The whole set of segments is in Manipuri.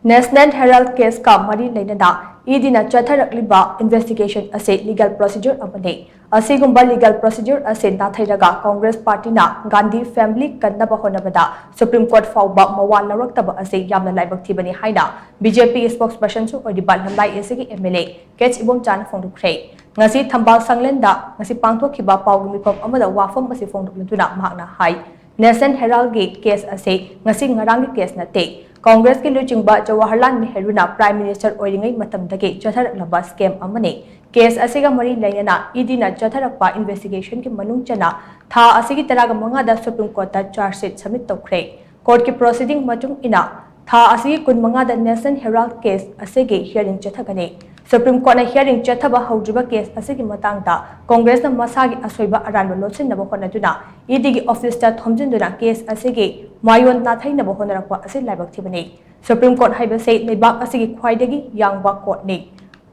National Herald Case ka mari leinana idina chatharakliba investigation ase legal procedure amane Asigumba legal procedure ase natheiraga Congress Party na Gandhi family Kannaba Hotnabada Supreme Court Phaoba Mawa Louraktabasi ase yamna Laibak Thibani haina BJP Spokesperson su oiriba Lamlai AC MLA Kh Ibomcha phongdokkhre ngasi thambal sanglenda ngasi pangthokhiba pawgi mifam amada wafam ase phongdokladuna mahakna hai National Herald Case ase ngasi ngarang case nate Congress ki luchingba Jawaharlal Nehru na Prime Minister oiringai matamdagi chatharakliba scam amane case asiga mari leinana idina chatharakpa investigation ki manung chana tha asigi taraga manga da Supreme Court ta charge sheet submit tawkhre court ki proceeding matung ina tha asigi kun manga da National Herald Case asigi hearing chathagane Supreme Court na hearing chathaba haujiba case asigi matangda Congress na masagi asoiba aranba lotsinaba honaduna idigi office ta thomjinduna case asigi mayon natheiraga honarakpa ase Laibak Thibani Supreme Court haiba sei Laibak asigi khwaidagi yangba court ni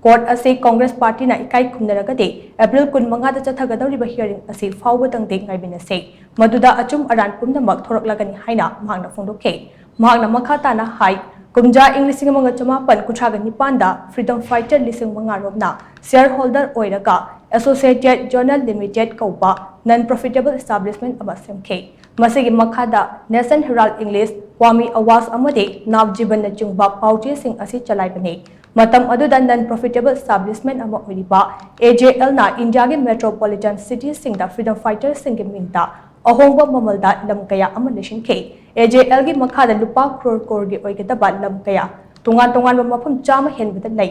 court ase Congress Party na ikai khumnaragade April 15 da chathagadawriba hearing ase Phaoba tangde ngaibina sei maduda achum aran pumnamak thoraklagani haina mahakna phongdokhe mahakna makha na hai Kumja English Chamapan Kuchaga Nipanda Freedom Fighter Lising Mangarobna shareholder oiraga Associated Journal Limited Kaupa non-profitable establishment Abasemke Masigi Makada National Herald English Kwami Awas Amade Navjiban Jungba Pauche Sing Asi Chalaibane Matam Aduda non-profitable establishment Ama Oiriba AJL na India metropolitan cities sing the freedom fighters sing Minta Ahongba Mamalda Lamkaya Amalishin K AJL gi makhada lupa crore gi oigadaba lam kaya tungan mafum chama henbada lay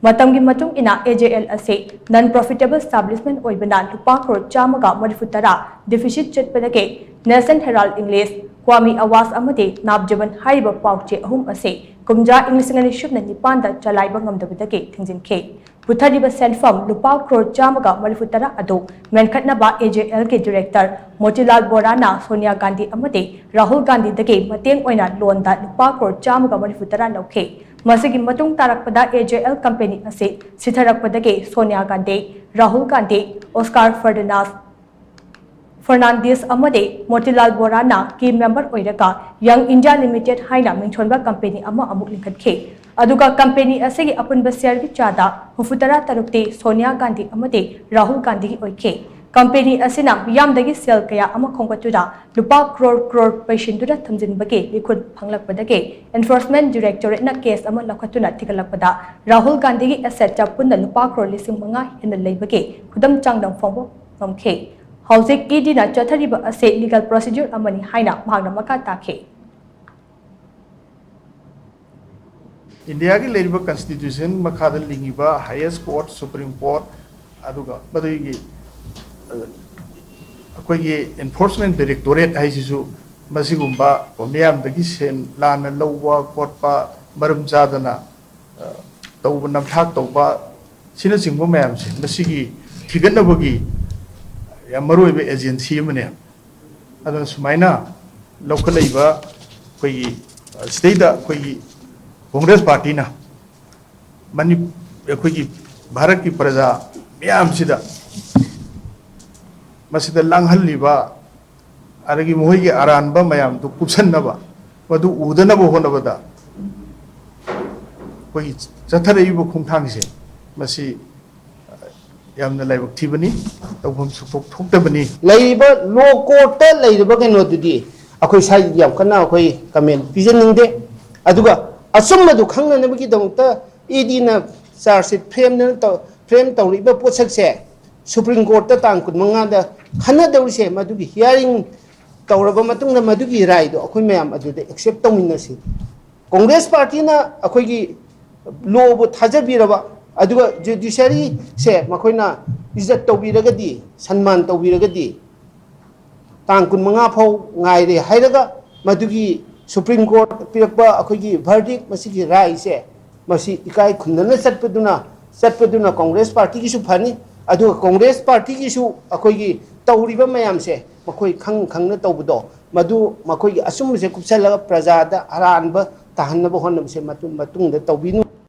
matam gi matung ina AJL ase non profitable establishment oibana lupa crore chama ga marifutara deficit chetpadage National Herald English Kwami Awas amade nabjaban haiba pauche ahum ase kumja English ngani shubna nipanda chalaiba ngamdabadage thingjinke Puthariba selfam lupa crore chamaga marifutara ado menkhatnaba AJL ke director Motilal Borana Sonia Gandhi amade Rahul Gandhi dage mateng oina loan da lupa crore chamaga marifutara lokhe masigi matung tarakpada AJL company ase sitharakpadage Sonia Gandhi Rahul Gandhi Oscar Fernandez amade Motilal Borana key member oiraga Young India Limited haina mingthonba company ama amuk linkhathe aduga company asegi apunba share gi chada hufutara tarukte Sonia Gandhi amade Rahul Gandhi gi oike company asina yamdagi sel kaya ama khongpatuda lupa crore paisindura thamjinbage likhut phanglakpadage enforcement directorate na case ama lakhatuna thigalakpada Rahul Gandhi gi asset chapunna lupa crore lising manga hena leibage khudam changdam phongbo ngamkhe Housing idina chathariba ase legal procedure amani haina mahakna makha takhe India ki Laibak Constitution makhada lingiba highest court Supreme Court aduga badigi akogi enforcement directorate haisisu masigumba pomyam dagi sen lana lawwa kotpa marum jadana tawba namthak tawba sina singbo mayam se masigi thiganabagi yamaroibe agency mane adana sumaina lokhalaiba kogi state da kogi Congress Party na mani kogi Bharat ki praja miyam sida masida langhaliba aragi mohi aranba mayam to kupsannaba madu udanaba honabada kogi chatharaiba khungthangse masi yamna Laibak Thibani tawham sukok thoktabani laiba law court ta laiba keno dudi akoi sai yam kana akoi comment pijaningde aduga asumadu khangna nabagi damta idina charge sheet frame tawriba potsakse Supreme Court ta tang kun manga da khana dawse madugi hearing tawraba matungna madugi rai do akoi mayam adude accept tawminasi Congress Party na akoi gi law bu thajabiraba aduga judiciary se makoina izzat tawbiragadi sanman tawbiragadi tang kun manga phau ngai re hairaga madugi Supreme Court pirakba akogi verdict masigi rai se masi ikai khundana satpaduna Congress Party ki su phani aduga Congress Party ki su akogi tawriba mayam se makoi khangna tawbudo madu makoi asum se kupsala praja da aranba tahanna bo honam se matungda tawbinu